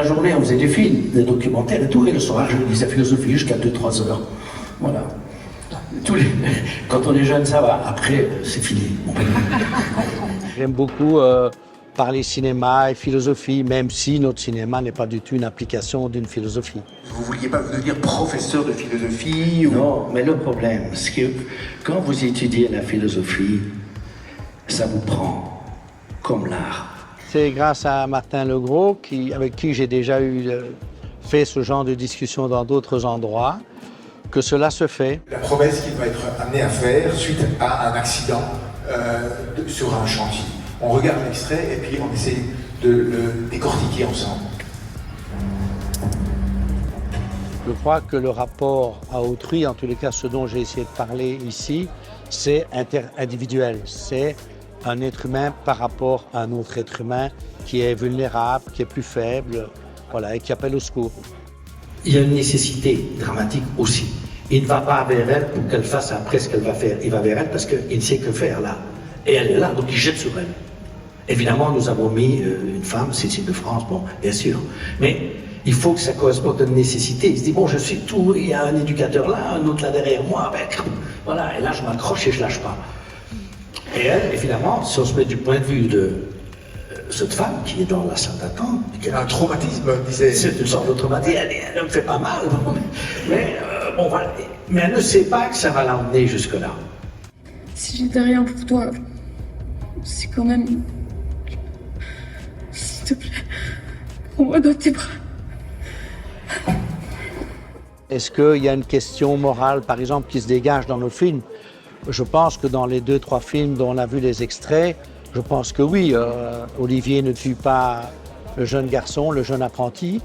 la journée, on faisait des films, des documentaires et tout, et le soir, je lisais philosophie jusqu'à 2-3 heures. Voilà. Quand on est jeune, ça va. Après, c'est fini. J'aime beaucoup parler cinéma et philosophie, même si notre cinéma n'est pas du tout une application d'une philosophie. Vous ne vouliez pas devenir professeur de philosophie ou... Non, mais le problème, c'est que quand vous étudiez la philosophie, ça vous prend comme l'art. C'est grâce à Martin Legros, avec qui j'ai déjà fait ce genre de discussion dans d'autres endroits, que cela se fait. La promesse qu'il va être amené à faire suite à un accident sur un chantier. On regarde l'extrait et puis on essaie de le décortiquer ensemble. Je crois que le rapport à autrui, en tous les cas ce dont j'ai essayé de parler ici, c'est individuel. C'est un être humain par rapport à un autre être humain qui est vulnérable, qui est plus faible, voilà, et qui appelle au secours. Il y a une nécessité dramatique aussi. Il ne va pas vers elle pour qu'elle fasse après ce qu'elle va faire. Il va vers elle parce qu'il ne sait que faire là. Et elle est là, donc il jette sur elle. Évidemment, nous avons mis une femme, Cécile de France, bon, bien sûr. Mais il faut que ça corresponde à une nécessité. Il se dit, bon, je suis tout, il y a un éducateur là, un autre là derrière moi, ben, voilà, et là je m'accroche et je lâche pas. Et elle, évidemment, si on se met du point de vue de cette femme qui est dans la salle d'attente, qui a un traumatisme, disait. C'est une sorte de traumatisme, elle me fait pas mal, mais bon, voilà. Mais elle ne sait pas que ça va l'emmener jusque-là. Si j'étais rien pour toi, c'est quand même... S'il te plaît, prends-moi dans tes bras. Est-ce qu'il y a une question morale, par exemple, qui se dégage dans nos films? Je pense que dans les 2-3 films dont on a vu les extraits, je pense que oui, Olivier ne tue pas le jeune garçon, le jeune apprenti.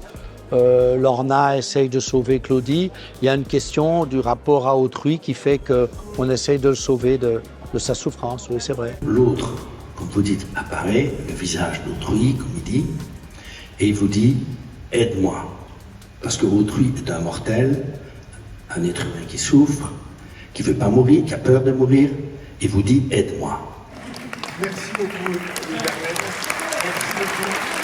Lorna essaye de sauver Claudie. Il y a une question du rapport à autrui qui fait qu'on essaye de le sauver de sa souffrance, oui, c'est vrai. L'autre, comme vous dites, apparaît, le visage d'autrui, comme il dit, et il vous dit « aide-moi ». Parce que autrui est un mortel, un être humain qui souffre, qui ne veut pas mourir, qui a peur de mourir, et vous dit « aide-moi ». Merci beaucoup, Louis Garnett. Merci beaucoup.